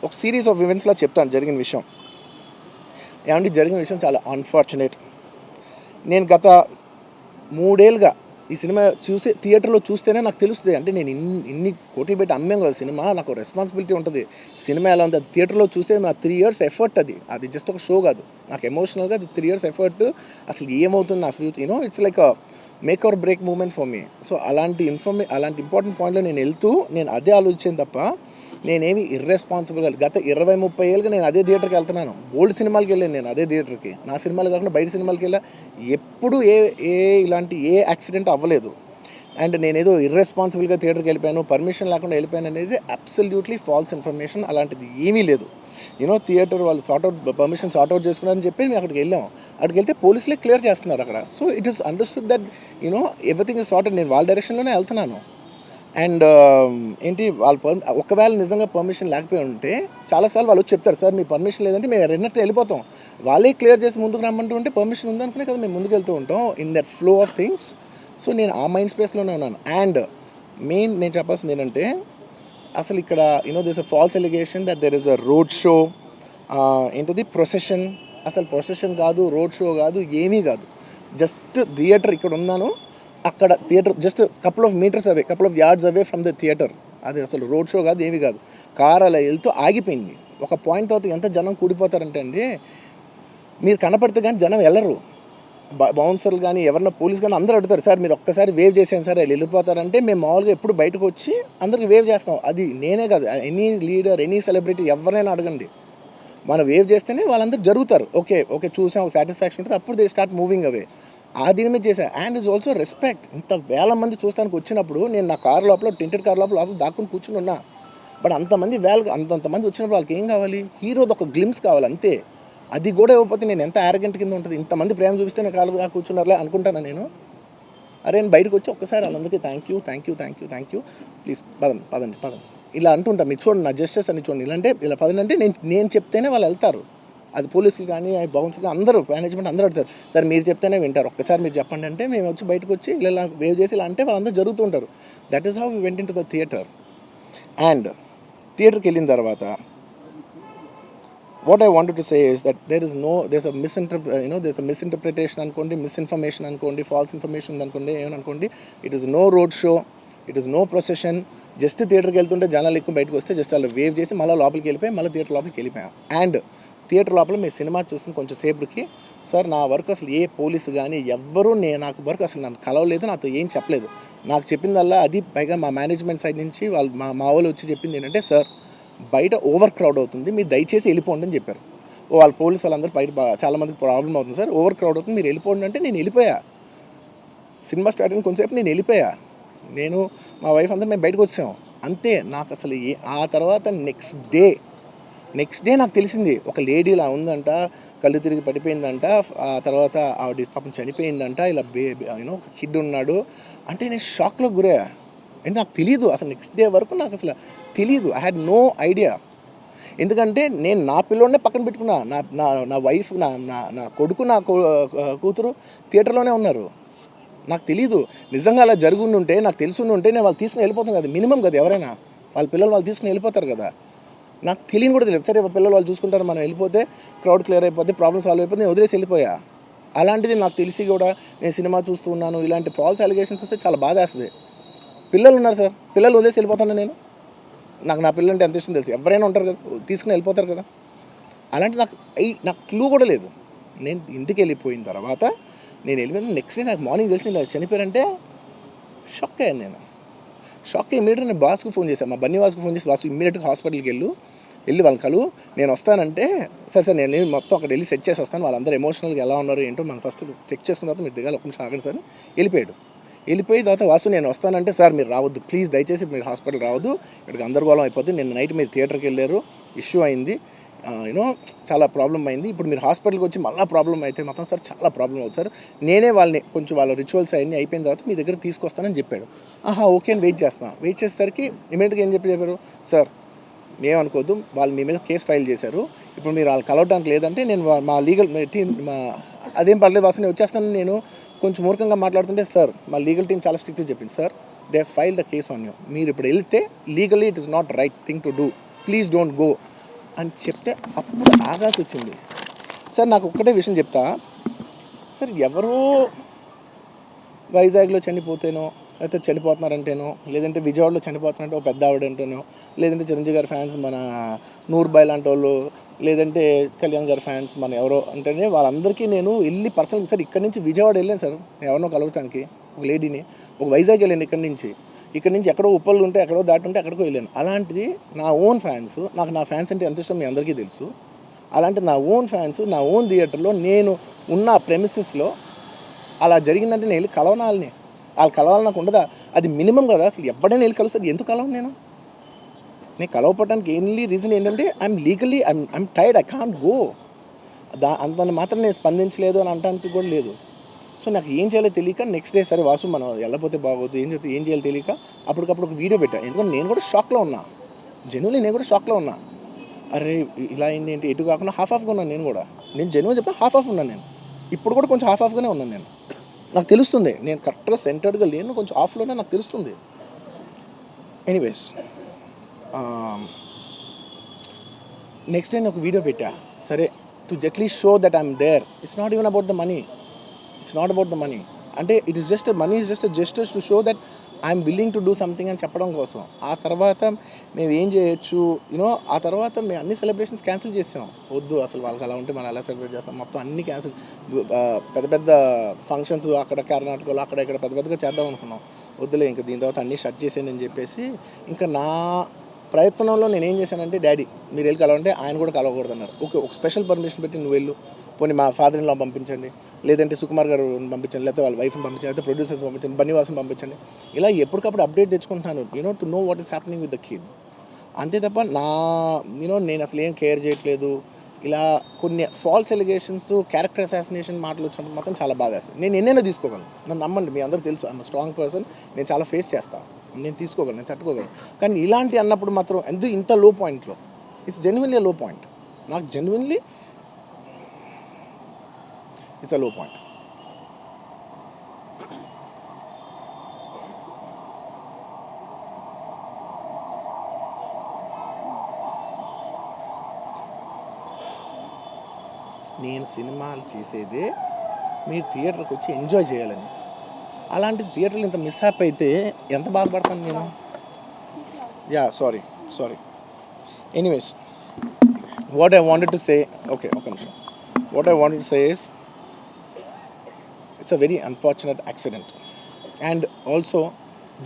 ఒక series of ఈవెంట్స్లా చెప్తాను జరిగిన విషయం. ఏమంటే జరిగిన విషయం చాలా అన్ఫార్చునేట్. నేను గత 3 ఏళ్ళుగా ఈ సినిమా థియేటర్లో చూస్తేనే నాకు తెలుస్తుంది. అంటే నేను ఇన్ని కోట్లు పెట్టి అమ్మాం కదా సినిమా, నాకు రెస్పాన్సిబిలిటీ ఉంటుంది. సినిమా ఎలా ఉంది అది థియేటర్లో చూస్తే నా 3 ఇయర్స్ ఎఫర్ట్ అది జస్ట్ ఒక షో కాదు. నాకు ఎమోషనల్గా అది 3 ఇయర్స్ ఎఫర్ట్. అసలు ఏమవుతుంది నా future, it's like make or break moment for me. So అలాంటి ఇంపార్టెంట్ పాయింట్లో నేను వెళ్తూ నేను అదే ఆలోచించాను తప్ప నేనేమి ఇర్రెస్పాన్సిబుల్గా గత 20-30 ఏళ్ళుగా నేను అదే థియేటర్కి వెళ్తున్నాను. ఓల్డ్ సినిమాలకి వెళ్ళాను నేను అదే థియేటర్కి. నా సినిమాలు కాకుండా బయట సినిమాలకి వెళ్ళా. ఎప్పుడు ఇలాంటి యాక్సిడెంట్ అవ్వలేదు. అండ్ నేనేదో ఇర్రెస్పాన్సిబుల్గా థియేటర్కి వెళ్ళిపోయాను, పర్మిషన్ లేకుండా వెళ్ళిపోయాను అనేది అబ్సల్యూట్లీ ఫాల్స్ ఇన్ఫర్మేషన్. అలాంటిది ఏమీ లేదు. థియేటర్ వాళ్ళు పర్మిషన్ సార్ట్అవుట్ చేసుకున్నారని చెప్పి మేము అక్కడికి వెళ్ళాము. అక్కడికి వెళ్తే పోలీసులే క్లియర్ చేస్తున్నారు అక్కడ. So it is understood that everything is sorted. నేను వాళ్ళ డైరెక్షన్లోనే వెళ్తున్నాను. అండ్ ఒకవేళ నిజంగా పర్మిషన్ లేకపోయి ఉంటే చాలాసార్లు వాళ్ళు వచ్చి చెప్తారు, సార్ మీ పర్మిషన్ లేదంటే మేము రెండట్టు వెళ్ళిపోతాం. వాళ్ళే క్లియర్ చేసి ముందుకు రమ్మంటూ ఉంటే పర్మిషన్ ఉందనుకునే కదా మేము ముందుకు వెళ్తూ ఉంటాం in that flow of things. So నేను ఆ మైండ్ స్పేస్లోనే ఉన్నాను. అండ్ మెయిన్ నేను చెప్పాల్సింది ఏంటంటే అసలు ఇక్కడ this a false allegation that there is a road show, procession. అసలు ప్రొసెషన్ కాదు, రోడ్ షో కాదు, ఏమీ కాదు. జస్ట్ థియేటర్ ఇక్కడ ఉన్నాను, అక్కడ theatre just couple of yards away from the theatre. అది అసలు రోడ్ షో కాదు, ఏమీ కాదు. కార్ అలా వెళ్తూ ఆగిపోయింది. ఒక పాయింట్ తర్వాత ఎంత జనం కూడిపోతారంటే అండి, మీరు కనపడితే కానీ జనం వెళ్ళరు. బౌన్సర్లు కానీ ఎవరన్నా పోలీస్ కానీ అందరూ అడుగుతారు, సార్ మీరు ఒక్కసారి వేవ్ చేసాను సార్ వాళ్ళు వెళ్ళిపోతారంటే మేము మామూలుగా ఎప్పుడు బయటకు వచ్చి అందరికి వేవ్ చేస్తాం. అది నేనే కాదు, ఎనీ లీడర్, ఎనీ సెలబ్రిటీ ఎవరైనా అడగండి, మనం వేవ్ చేస్తేనే వాళ్ళందరూ జరుగుతారు. ఓకే చూసాం, సాటిస్ఫాక్షన్ ఉంటుంది, అప్పుడు దే స్టార్ట్ మూవింగ్ అవే. ఆ దీని మీద చేశాను. And is also respect. ఇంత వేల మంది చూస్తానికి వచ్చినప్పుడు నేను నా కార్ లోపల, టెంటెడ్ కార్ లోపల దాక్కుని కూర్చుని ఉన్నా. బట్ అంతమంది వచ్చినప్పుడు వాళ్ళకి ఏం కావాలి? హీరోది ఒక గ్లిమ్స్ కావాలి అంతే. అది కూడా ఇవ్వకపోతే నేను ఎంత యారగెంట్ కింద ఉంటుంది. ఇంతమంది ప్రేమ చూపిస్తే నేను కాలు కూర్చున్నారులే అనుకుంటాను నేను. అరే నేను బయటకు వచ్చి ఒక్కసారి వాళ్ళందరికీ థ్యాంక్ యూ ప్లీజ్ పదండి ఇలా అంటుంటా. మీరు చూడండి నా జస్టిస్ అని చూడండి. ఇలాంటే ఇలా పదండి అంటే నేను చెప్తేనే వాళ్ళు వెళ్తారు. అది పోలీసులు కానీ బౌన్సర్లు కానీ అందరూ, మేనేజ్మెంట్ అందరూ అడుగుతారు, సార్ మీరు చెప్తేనే వింటారు, ఒక్కసారి మీరు చెప్పండి అంటే మేము వచ్చి బయటకు వచ్చి ఇలా వేవ్ చేసి ఇలా అంటే వాళ్ళందరూ జరుగుతుంటారు. That is how we went in to the theatre. And థియేటర్కి వెళ్ళిన తర్వాత what I wanted to say is that there's a misinterpretation అనుకోండి, మిస్ఇన్ఫర్మేషన్ అనుకోండి, ఫాల్స్ ఇన్ఫర్మేషన్ అనుకోండి, ఏమనుకోండి, it is no road show, it is no procession. Just థియేటర్కి వెళ్తుంటే జనాలు ఎక్కువ బయటకు వస్తే జస్ట్ వాళ్ళు వేవ్ చేసి మళ్ళీ లోపలికి వెళ్ళిపోయి మళ్ళీ థియేటర్ లోపలికి వెళ్ళిపోయాం. అండ్ థియేటర్ లోపల మీ సినిమా చూసిన కొంచెం సేపటికి, సార్ నా వర్క్ అసలు ఏ పోలీసు కానీ ఎవ్వరూ నాకు వర్క్ అసలు నన్ను కలవలేదు, నాతో ఏం చెప్పలేదు. నాకు చెప్పిందల్లా అది పైగా మా మేనేజ్మెంట్ సైడ్ నుంచి వాళ్ళు మా వాళ్ళు వచ్చి చెప్పింది ఏంటంటే, సార్ బయట ఓవర్ క్రౌడ్ అవుతుంది, మీరు దయచేసి వెళ్ళిపోండి అని చెప్పారు. వాళ్ళ పోలీసు వాళ్ళందరూ బయట చాలామందికి ప్రాబ్లం అవుతుంది సార్, ఓవర్ క్రౌడ్ అవుతుంది, మీరు వెళ్ళిపోండి అంటే నేను వెళ్ళిపోయా. సినిమా స్టార్ట్ అయిన కొంచెంసేపు నేను వెళ్ళిపోయా. నేను మా వైఫ్ అందరూ మేము బయటకు వచ్చాము అంతే. నాకు అసలు ఆ తర్వాత నెక్స్ట్ డే నాకు తెలిసింది, ఒక లేడీ ఇలా ఉందంట, కళ్ళు తిరిగి పడిపోయిందంట, ఆ తర్వాత ఆవిడ పాపం చనిపోయిందంట, ఇలా ఒక కిడ్ ఉన్నాడు అంటే నేను షాక్లో గురయ్యా. అంటే నాకు తెలీదు అసలు, నెక్స్ట్ డే వరకు నాకు అసలు తెలీదు. I had no idea. ఎందుకంటే నేను నా పిల్లోనే పక్కన పెట్టుకున్నా, నా వైఫ్, నా కొడుకు, నా కూతురు థియేటర్లోనే ఉన్నారు. నాకు తెలీదు. నిజంగా అలా ఉంటే, నాకు తెలిసి ఉంటే నేను వాళ్ళు తీసుకుని వెళ్ళిపోతాం కదా, మినిమం కదా, ఎవరైనా వాళ్ళ పిల్లలు వాళ్ళు తీసుకుని వెళ్ళిపోతారు కదా. నాకు తెలియని కూడా తెలియదు. సరే పిల్లలు వాళ్ళు చూసుకుంటారు, మనం వెళ్ళిపోతే క్రౌడ్ క్లియర్ అయిపోతే, ప్రాబ్లమ్ సాల్వ్ అయిపోతే నేను వదిలేసి వెళ్ళిపోయా. అలాంటిది నాకు తెలిసి కూడా నేను సినిమా చూస్తూ ఉన్నాను, ఇలాంటి ఫాల్స్ అలిగేషన్స్ వస్తే చాలా బాధ వేస్తుంది. పిల్లలు ఉన్నారు సార్, పిల్లలు వదిలేసి వెళ్ళిపోతాను నేను. నా పిల్లలు అంటే ఎంత ఇష్టం తెలుసు, ఎవరైనా ఉంటారు కదా, తీసుకుని వెళ్ళిపోతారు కదా. అలాంటి నాకు క్లూ కూడా లేదు. నేను ఇంటికి వెళ్ళిపోయిన తర్వాత నేను వెళ్ళిపోయిన నెక్స్ట్ డే నాకు మార్నింగ్ తెలిసి ఇలా చనిపోయారంటే షాక్ అయ్యాను నేను. షాక్ అయ్యి ఇమీడియట్గా నేను బాస్కి ఫోన్ చేశాను, మా బన్నీ వాసుకు ఫోన్ చేసి, వాసు ఇమీడియట్గా హాస్పిటల్కి వెళ్ళి వాళ్ళ కలు, నేను వస్తానంటే సార్ నేను మొత్తం అక్కడ వెళ్ళి సెట్ చేసి వస్తాను, వాళ్ళందరూ ఎమోషనల్గా ఎలా ఉన్నారు ఏంటో మనం ఫస్ట్ చెక్ చేసుకున్న తర్వాత మీరు దిగాలి, ఒక నిమిషం ఆగండి సార్. వెళ్ళిపోయిన తర్వాత వాసు నేను వస్తానంటే, సార్ మీరు రావద్దు ప్లీజ్, దయచేసి మీరు హాస్పిటల్ రావద్దు, ఇక్కడికి గందరగోళం అయిపోద్ది, నిన్న నైట్ మీరు థియేటర్కి వెళ్ళారు, ఇష్యూ అయింది, చాలా ప్రాబ్లం అయింది, ఇప్పుడు మీరు హాస్పిటల్కి వచ్చి మళ్ళీ ప్రాబ్లం అయితే మాత్రం సార్ చాలా ప్రాబ్లం అవుతుంది సార్, నేనే కొంచెం వాళ్ళ రిచువల్స్ అవన్నీ అయిపోయిన తర్వాత మీ దగ్గర తీసుకొస్తానని చెప్పాడు. ఓకే అని వెయిట్ చేసేసరికి ఇమీడియట్గా ఏం చెప్పారు, సార్ ఏమనుకోవద్దు, వాళ్ళు మీ మీద కేసు ఫైల్ చేశారు, ఇప్పుడు మీరు వాళ్ళు కలవడానికి లేదంటే నేను మా లీగల్ టీం అదేం పర్లేదు వాసు నేను వచ్చేస్తాను. నేను కొంచెం మూర్ఖంగా మాట్లాడుతుంటే, సార్ మా లీగల్ టీం చాలా స్ట్రిక్ట్గా చెప్పింది, sir they filed the case on you, మీరు ఇప్పుడు వెళ్తే legally it is not right thing to do, please don't go అని చెప్తే అప్పుడు ఆగాల్సి వచ్చింది. సార్ నాకు ఒక్కటే విషయం చెప్తా సార్, ఎవరో వైజాగ్లో చనిపోతేనో, లేకపోతే చనిపోతున్నారంటేనో, లేదంటే విజయవాడలో చనిపోతున్నారంటే ఒక పెద్ద ఆవిడంటేనో, లేదంటే చిరంజీవి గారి ఫ్యాన్స్ మన నూర్బాయ్ లాంటి వాళ్ళు, లేదంటే కళ్యాణ్ గారి ఫ్యాన్స్ మన ఎవరో అంటేనే వాళ్ళందరికీ నేను వెళ్ళి పర్సనల్గా సార్ ఇక్కడి నుంచి విజయవాడ వెళ్ళాను సార్ ఎవరినో కలవటానికి, ఒక లేడీని, ఒక వైజాగ్ వెళ్ళాను ఇక్కడి నుంచి ఎక్కడో ఉప్పలు ఉంటే ఎక్కడో దాటుంటే ఎక్కడికో వెళ్ళాను. అలాంటిది నా ఓన్ ఫ్యాన్స్, నాకు నా ఫ్యాన్స్ అంటే ఎంత ఇష్టం మీ అందరికీ తెలుసు. అలాంటి నా ఓన్ ఫ్యాన్స్ నా ఓన్ థియేటర్లో నేను ఉన్న ప్రెమిసెస్లో అలా జరిగిందంటే నేను వెళ్ళి కలవనాలని, వాళ్ళు కలవాలి నాకు ఉండదా? అది మినిమం కదా. అసలు ఎవడైనా వెళ్ళి కలుస్తుంది, ఎందుకు కలవను నేను కలవపడడానికి ఓన్లీ రీజన్ ఏంటంటే I'm legally I'm tired, I can't go. అంత మాత్రం నేను స్పందించలేదు అని అంటానికి కూడా లేదు. సో నాకు ఏం చేయాలో తెలియక నెక్స్ట్ డే సరే వాసు మనం వెళ్ళకపోతే బాగోదు, ఏం చేయాలో తెలియక అప్పటికప్పుడు ఒక వీడియో పెట్టాను. ఎందుకంటే నేను కూడా షాక్లో ఉన్నా, జెన్యున్లీ నేను కూడా షాక్లో ఉన్నా. అరే ఇలా అయింది ఏంటి, ఎటు కాకుండా హాఫ్గా ఉన్నాను నేను జెన్యున్ చెప్పా హాఫ్ ఉన్నాను నేను. ఇప్పుడు కూడా కొంచెం హాఫ్గానే ఉన్నాను నేను. నాకు తెలుస్తుంది నేను కరెక్ట్గా సెంటర్డ్గా లేను, కొంచెం ఆఫ్లోనే నాకు తెలుస్తుంది. ఎనీవేస్ నెక్స్ట్ డే నేను ఒక వీడియో పెట్టా, సరే to at least show that I'm there. It's not even about the money, అంటే it is just money is just gestures to show that I'm willing to do something అని చెప్పడం కోసం. ఆ తర్వాత మేము ఏం చేయొచ్చు ఆ తర్వాత మేము అన్ని సెలబ్రేషన్స్ క్యాన్సిల్ చేసాం. వద్దు అసలు వాళ్ళకి అలా ఉంటే మనం ఎలా సెలబ్రేట్ చేస్తాం, మొత్తం అన్ని క్యాన్సిల్. పెద్ద పెద్ద ఫంక్షన్స్ అక్కడ కర్ణాటకలో అక్కడ ఇక్కడ పెద్దగా చేద్దాం అనుకున్నాం. వద్దులే ఇంకా దీని తర్వాత అన్నీ షట్ చేసానని చెప్పేసి ఇంకా నా ప్రయత్నంలో నేను ఏం చేశానంటే, డాడీ మీరు వెళ్ళి కలవంటే ఆయన కూడా కలవకూడదు అన్నారు. ఓకే, ఒక స్పెషల్ పర్మిషన్ పెట్టి నువ్వు వెళ్ళు, పోనీ మా ఫాదర్ ఇన్ లా పంపించండి, లేదంటే సుకుమార్ గారు పంపించండి, లేకపోతే వాళ్ళ వైఫ్ని పంపించండి, లేకపోతే ప్రొడ్యూసర్స్ పంపించండి, బన్నీవాసం పంపించండి. ఇలా ఎప్పటికప్పుడు అప్డేట్ తెచ్చుకుంటున్నాను to know what is happening with the kid. అంతే తప్ప నేను అసలు ఏం కేర్ చేయట్లేదు. ఇలా కొన్ని ఫాల్స్ ఎలిగేషన్స్, క్యారెక్టర్ అసాసినేషన్ మాటలు వచ్చినప్పుడు మాత్రం చాలా బాధ వేస్తుంది. నేను ఎన్నైనా తీసుకోగలను, నన్ను నమ్మండి, మీ అందరూ తెలుసు ఐఎమ్ స్ట్రాంగ్ పర్సన్, నేను చాలా ఫేస్ చేస్తాను, నేను తీసుకోగలను, నేను తట్టుకోగలను. కానీ ఇలాంటి అన్నప్పుడు మాత్రం ఇంత లో పాయింట్లో, ఇట్స్ జెన్యున్లీ లో పాయింట్, నాకు జెన్యున్లీ ఇట్స్ అ లో పాయింట్. నేను సినిమాలు చేసేదే మీరు థియేటర్కి వచ్చి ఎంజాయ్ చేయాలని. అలాంటి థియేటర్లు ఇంత మిస్హ్యాప్ అయితే ఎంత బాధపడతాను నేను. Sorry anyways what I wanted to say, okay ఒక నిమిషం, what I wanted to say is it's a very unfortunate accident, and also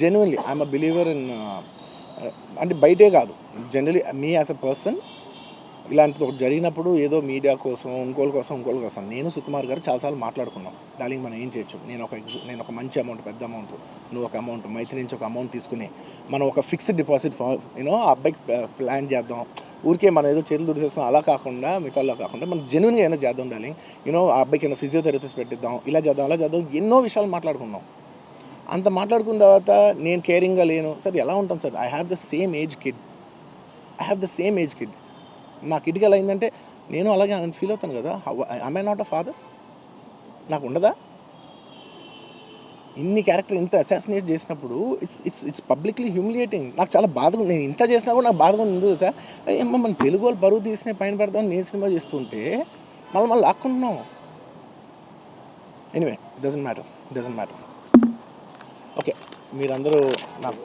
genuinely I'm a believer in అంటే బయటే కాదు, generally me as a person ఇలాంటిది ఒకటి జరిగినప్పుడు ఏదో media కోసం ఇంకోళ్ళ కోసం నేను సుకుమార్ గారు చాలాసార్లు మాట్లాడుకున్నాం, డార్లింగ్ మనం ఏం చేయొచ్చు, నేను ఒక మంచి అమౌంట్, పెద్ద అమౌంట్, నువ్వు ఒక అమౌంట్, మైత్రి నుంచి ఒక అమౌంట్ తీసుకుని మనం ఒక ఫిక్స్డ్ డిపాజిట్ ఆ అబ్బాయికి ప్లాన్ చేద్దాం. ఊరికే మనం ఏదో చేతులు దుడిసేసుకుని అలా కాకుండా, మిగతాలో కాకుండా మనం జెన్యున్గా ఏమైనా చేద్దాం డార్లింగ్, ఆ అబ్బాయికి ఏమైనా ఫిజియోథెరపిస్ట్ పెట్టిద్దాం, ఇలా చేద్దాం అలా చేద్దాం, ఎన్నో విషయాలు మాట్లాడుకున్నాం. అంత మాట్లాడుకున్న తర్వాత నేను కేరింగ్గా లేను సార్, ఎలా ఉంటాం sir, I have the same age kid, నా కిడ్కి ఎలా అయిందంటే నేను అలాగే ఫీల్ అవుతాను కదా. ఐ నాట్ అ ఫాదర్, నాకు ఉండదా? ఇన్ని క్యారెక్టర్ ఇంత అసాసినేట్ చేసినప్పుడు ఇట్స్ పబ్లిక్లీ హ్యూమిలియేటింగ్. నాకు చాలా బాధగా, నేను ఇంత చేసినా కూడా నాకు బాధగా ఉంది సార్. ఏమో మన తెలుగు వాళ్ళు బరువు తీసిన పైన పెడదామని నేను సినిమా చేస్తుంటే మళ్ళీ లాక్కుంటున్నాం. Anyway doesn't matter. ఓకే, మీరందరూ నాకు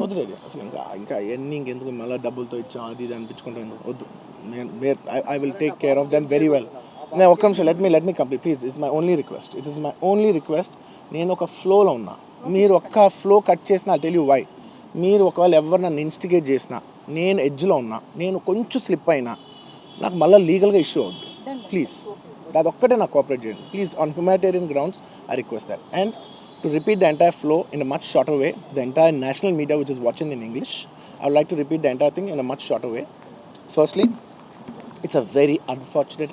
వద్దులేదు అసలు, ఇంకా అవన్నీ ఇంకెందుకు మళ్ళీ డబ్బులతో ఇచ్చాం అది ఇది అనిపించుకుంటాను, వద్దు. I will take care of them very well. నేను ఒక్క నిమిషం, let me complete please. It's my only request. నేను ఒక ఫ్లోలో ఉన్నా, మీరు ఒక్క ఫ్లో కట్ చేసినా ఐ టెల్ యూ వై. మీరు ఒకవేళ ఎవరు నన్ను ఇన్స్టిగేట్ చేసినా, నేను ఎడ్జ్లో ఉన్నా, నేను కొంచెం స్లిప్ అయినా నాకు మళ్ళీ లీగల్గా ఇష్యూ అవుద్ది. ప్లీజ్ అదొక్కటే నాకు కోఆపరేట్ చేయండి please. On humanitarian grounds I request that. And to repeat the entire flow in a much shorter way, the entire national media which is watching in English, I would like to repeat the entire thing in a much shorter way. Firstly, it's a very unfortunate.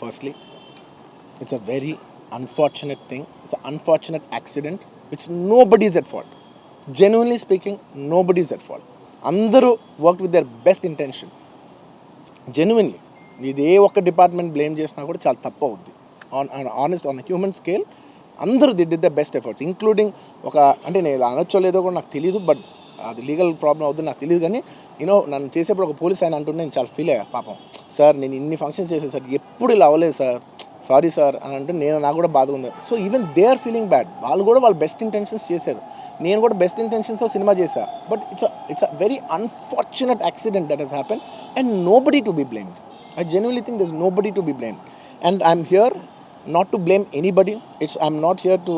Firstly, it's a very unfortunate thing. It's an unfortunate accident which nobody is at fault. Genuinely speaking, nobody is at fault. Andaru worked with their best intention. Genuinely ఇది ఏ ఒక్క department blame చేసినా కూడా చాలా తప్పు అవుద్ది. On human scale అందరూ the did the best efforts, including ఒక అంటే నేను ఇలా అనొచ్చో లేదో కూడా నాకు తెలియదు, బట్ అది లీగల్ ప్రాబ్లం అవుతుంది నాకు తెలియదు. కానీ నన్ను చేసేప్పుడు ఒక పోలీస్ ఆయన అంటుంటే నేను చాలా ఫీల్ అయ్యా. పాపం సార్ నేను ఇన్ని ఫంక్షన్స్ చేశాను సార్, ఎప్పుడు ఇలా అవ్వలేదు సార్, సారీ సార్ అని అంటే నాకు కూడా బాధగా ఉంది. So even they are feeling bad. వాళ్ళు కూడా వాళ్ళ బెస్ట్ ఇంటెన్షన్స్ చేశారు, నేను కూడా బెస్ట్ ఇంటెన్షన్స్తో సినిమా చేశాను. But it's a very unfortunate accident that has happen and nobody to be blamed. I genuinely think there's nobody to be blamed. And I'm here not to blame anybody. I'm not here to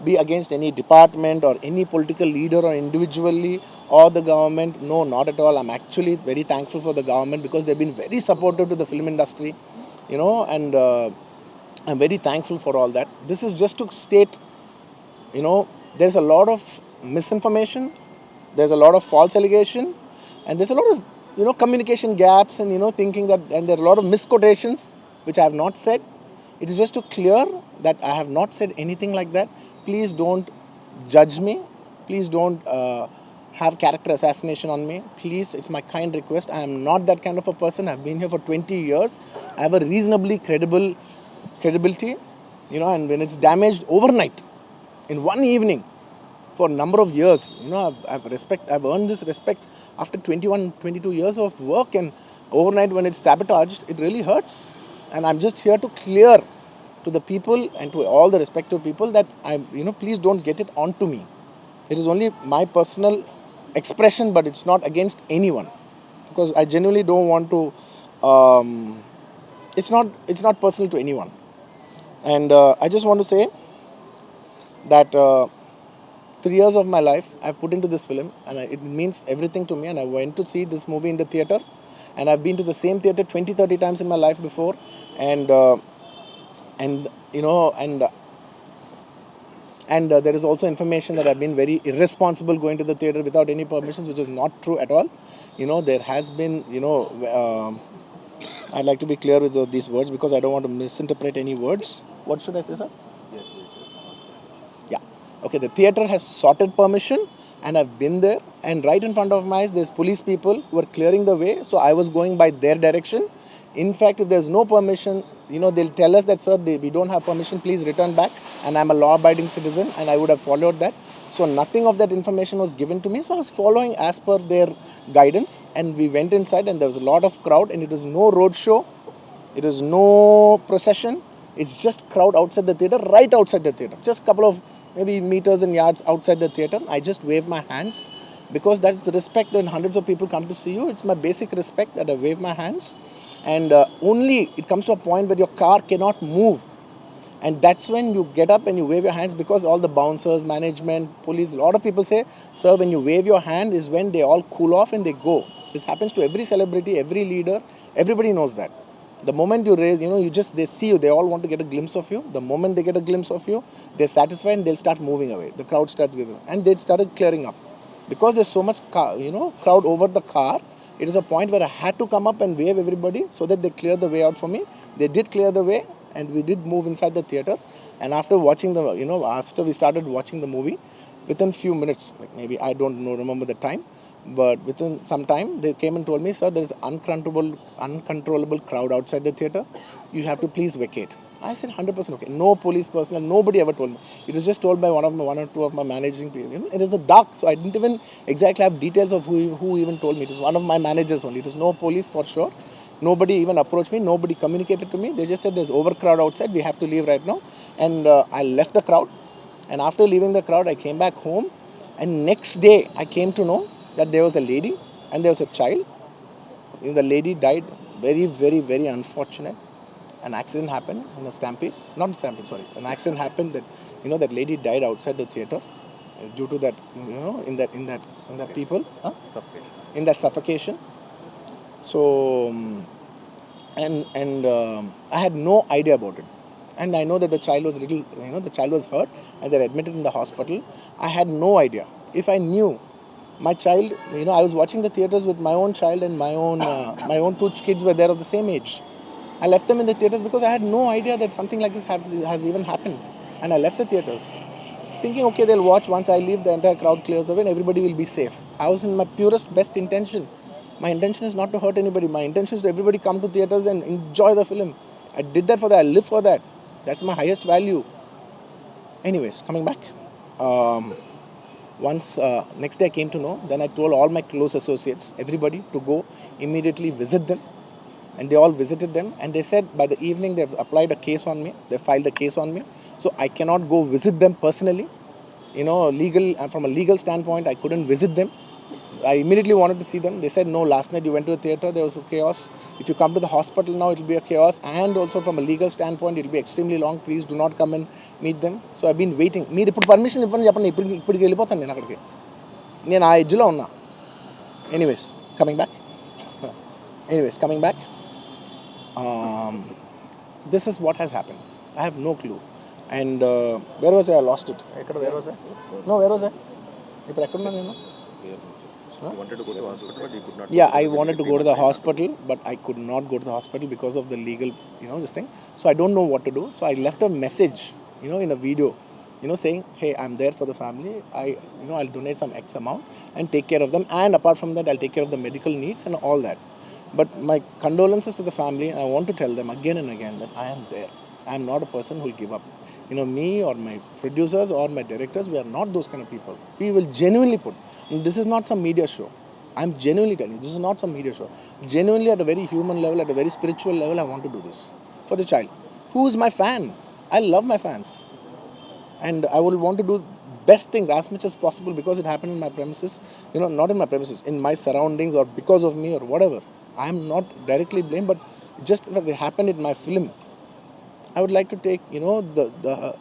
be against any department or any political leader or individually or the government. No, not at all. I'm actually very thankful for the government because they've been very supportive to the film industry, and I'm very thankful for all that. This is just to state, there's a lot of misinformation, there's a lot of false allegation, and there's a lot of communication gaps and thinking that, and there are a lot of misquotations which I have not said. It is just to clear that I have not said anything like that. Please don't judge me. Please don't have character assassination on me. Please, it's my kind request. I am not that kind of a person. I've been here for 20 years. I have a reasonably credibility, and when it's damaged overnight in one evening for a number of years, I've earned this respect after 21, 22 years of work, and overnight when it's sabotaged, it really hurts. And I'm just here to clear to the people and to all the respective people that please don't get it onto me. It is only my personal expression, but it's not against anyone, because I genuinely don't want to, it's not personal to anyone. And I just want to say that 3 years of my life I've put into this film, and it means everything to me. And I went to see this movie in the theater, and I've been to the same theater 20, 30 times in my life before. And there is also information that I've been very irresponsible going to the theater without any permissions, which is not true at all. There has been, I'd like to be clear with these words because I don't want to misinterpret any words. What should I say, sir? Okay, the theater has sorted permission, and I've been there, and right in front of my eyes there's police people who are clearing the way, so I was going by their direction. In fact, if there's no permission, they'll tell us that, sir, we don't have permission, please return back, and I'm a law-abiding citizen and I would have followed that. So nothing of that information was given to me, so I was following as per their guidance, and we went inside, and there was a lot of crowd, and it was no road show, it was no procession, it's just crowd outside the theater, right outside the theater, just a couple of maybe meters and yards outside the theater. I just wave my hands because that's the respect when hundreds of people come to see you. It's my basic respect that I wave my hands. And only it comes to a point where your car cannot move, and that's when you get up and you wave your hands, because all the bouncers, management, police, a lot of people say, sir, when you wave your hand is when they all cool off and they go. This happens to every celebrity, every leader, everybody knows that. The moment you raise, they see you, they all want to get a glimpse of you. The moment they get a glimpse of you, they're satisfied and they'll start moving away. The crowd starts with them, and they started clearing up. Because there's so much crowd over the car, it is a point where I had to come up and wave everybody so that they clear the way out for me. They did clear the way, and we did move inside the theater. And after watching after we started watching the movie, within few minutes, like maybe I don't know, remember the time, but within some time they came and told me, sir, there is uncontrollable crowd outside the theater, you have to please vacate. I said 100% okay. No police personnel, nobody ever told me. It was just told by one or two of my managing people. It is a dark, so I didn't even exactly have details of who even told me. It was one of my managers only. It was no police for sure. Nobody even approached me. Nobody communicated to me. They just said there's overcrowd outside. We have to leave right now. And I left the crowd. And after leaving the crowd, I came back home. And next day, I came to know that there was a lady and there was a child. The lady died. Very, very, very unfortunate. An accident happened in a stampede. Not a stampede, sorry. An accident happened that that lady died outside the theater due to that. In that people. Suffocation. In that suffocation. So, I had no idea about it. And I know that the child was the child was hurt and they're admitted in the hospital. I had no idea. If I knew my child, I was watching the theaters with my own child, and my own two kids were there of the same age. I left them in the theaters because I had no idea that something like this has even happened. And I left the theaters thinking, okay, they'll watch. Once I leave, the entire crowd clears away and everybody will be safe. I was in my purest, best intention. My intention is not to hurt anybody. My intention is to everybody come to theaters and enjoy the film. I did that for that. I live for that. That's my highest value. Anyways, coming back. Um, Once next day I came to know, then I told all my close associates, everybody, to go immediately visit them, and they all visited them, and they said by the evening they've applied a case on me, they filed a case on me, so I cannot go visit them personally. Legal from a legal standpoint, I couldn't visit them. I immediately wanted to see them. They said, no, last night you went to the theater, there was a chaos. If you come to the hospital now, it will be a chaos. And also from a legal standpoint, it will be extremely long. Please do not come and meet them. So I've been waiting. మీరు ఇప్పుడు permission ఇవ్వని చెప్పండి, ఇప్పటికి వెళ్ళిపోతాను నేను అక్కడికి. నేను ఆ ఎడ్జ్లో ఉన్నా. Anyways coming back this is what has happened. I have no clue. And where was I lost it? Where was I? No, where was I? ఇప్పుడు ఎక్కడున్నా నేను? You wanted to go to the hospital, but you could not. Yeah, I wanted to go to the hospital, but I could not go to the hospital because of the legal, this thing. So I don't know what to do. So I left a message, in a video, saying, hey, I'm there for the family. I'll donate some X amount and take care of them. And apart from that, I'll take care of the medical needs and all that. But my condolences to the family. And I want to tell them again and again that I am there. I am not a person who will give up. Me or my producers or my directors, we are not those kind of people. We will genuinely put. And this is not some media show. I'm genuinely telling you, this is not some media show. Genuinely, at a very human level, at a very spiritual level, I want to do this for the child. Who is my fan? I love my fans. And I will want to do best things as much as possible because it happened in my premises. Not in my premises, in my surroundings or because of me or whatever. I am not directly blamed, but just that it happened in my film. I would like to take,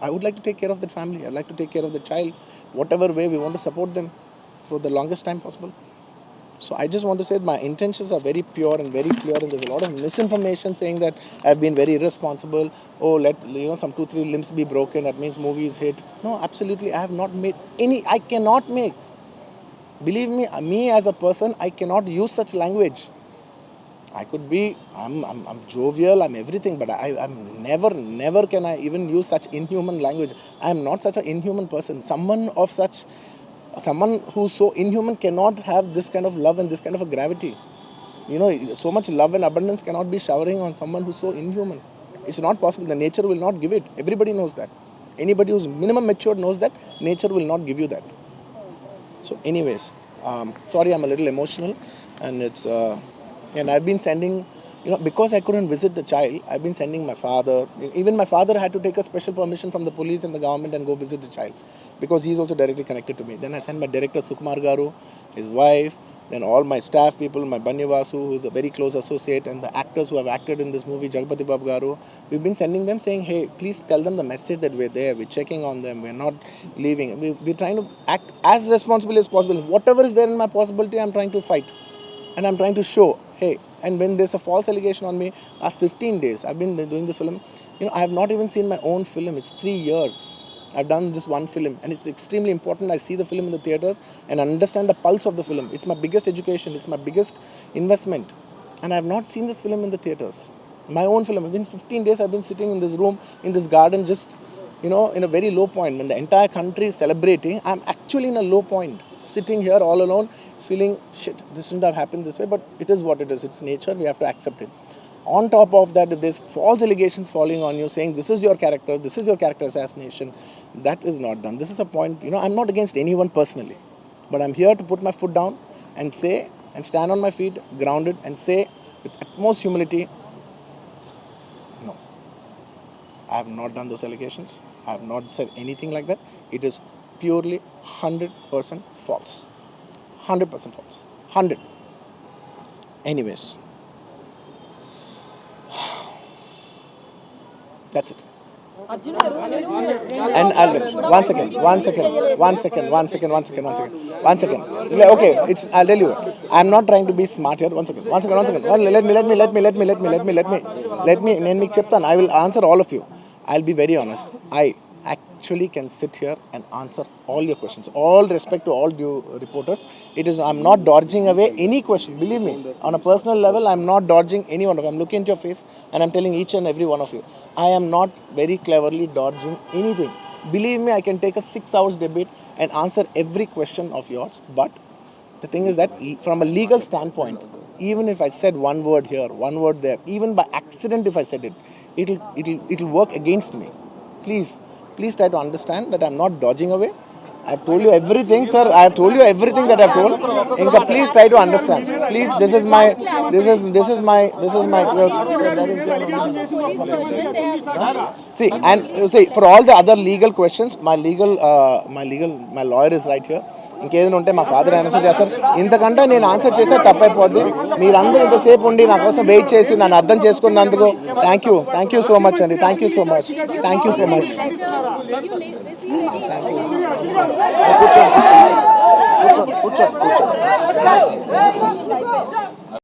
I would like to take care of that family. I'd like to take care of the child. Whatever way we want to support them for the longest time possible. So I just want to say that my intentions are very pure and very clear, and there's a lot of misinformation saying that I've been very irresponsible. Oh, let some 2-3 limbs be broken, that means movie is hit. No, absolutely, I have not made any. I cannot make. Believe me as a person, I cannot use such language. I could be, I'm jovial, I'm everything, but I'm never can I even use such inhuman language. I am not such an inhuman person. Someone who's so inhuman cannot have this kind of love and this kind of a gravity. So much love and abundance cannot be showering on someone who's so inhuman. It's not possible. The nature will not give it. Everybody knows that. Anybody who's minimum matured knows that nature will not give you that. So anyways, sorry, I'm a little emotional, and it's and I've been sending, because I couldn't visit the child, I've been sending my father. Even my father had to take a special permission from the police and the government and go visit the child, because he's also directly connected to me. Then I sent my director Sukumar Garu, his wife, then all my staff people, my Banni Vasu, who's a very close associate, and the actors who have acted in this movie, Jagpati Babu Garu. We've been sending them saying, hey, please tell them the message that we're there, we're checking on them, we're not leaving. We're trying to act as responsibly as possible. Whatever is there in my possibility, I'm trying to fight. And I'm trying to show, hey, and when there's a false allegation on me, last 15 days, I've been doing this film. I have not even seen my own film. It's 3 years. I've done this one film, and it's extremely important. I see the film in the theaters and understand the pulse of the film. It's my biggest education. It's my biggest investment. And I have not seen this film in the theaters. My own film. I've been 15 days, I've been sitting in this room, in this garden, just, in a very low point. When the entire country is celebrating, I'm actually in a low point, sitting here all alone, feeling, shit, this shouldn't have happened this way, but it is what it is. It's nature. We have to accept it. On top of that, if there's false allegations falling on you saying this is your character assassination, that is not done. This is a point, I'm not against anyone personally, but I'm here to put my foot down and say, and stand on my feet, grounded, and say with utmost humility, no, I have not done those allegations. I have not said anything like that. It is purely 100% false. 100% false. 100. Anyways. That's it. And I'll one second. Okay, I'll tell you. I'm not trying to be smart here. One second. Let me. I will answer all of you. I'll be very honest. I actually can sit here and answer all your questions. All respect to all due reporters. I'm not dodging away any question. Believe me, on a personal level, I'm not dodging any one of you. I'm looking into your face and I'm telling each and every one of you, I am not very cleverly dodging anything. Believe me, I can take a 6 hours debate and answer every question of yours. But the thing is that from a legal standpoint, even if I said one word here, one word there, even by accident if I said it, it'll work against me. Please try to understand that I'm not dodging away. I've told you everything, sir. I've told you everything that I've told. Inka, please try to understand. Please, this is my see, for all the other legal questions, my lawyer is right here. ఇంకేదైనా ఉంటే మా father answer చేస్తారు. ఇంతకంటే నేను answer చేస్తే తప్పైపోద్ది. మీరందరూ ఇంతసేపు ఉండి నా కోసం వెయిట్ చేసి నన్ను అర్థం చేసుకున్నందుకు థ్యాంక్ యూ సో మచ్ అండి. Thank you so much. కూర్చోండి.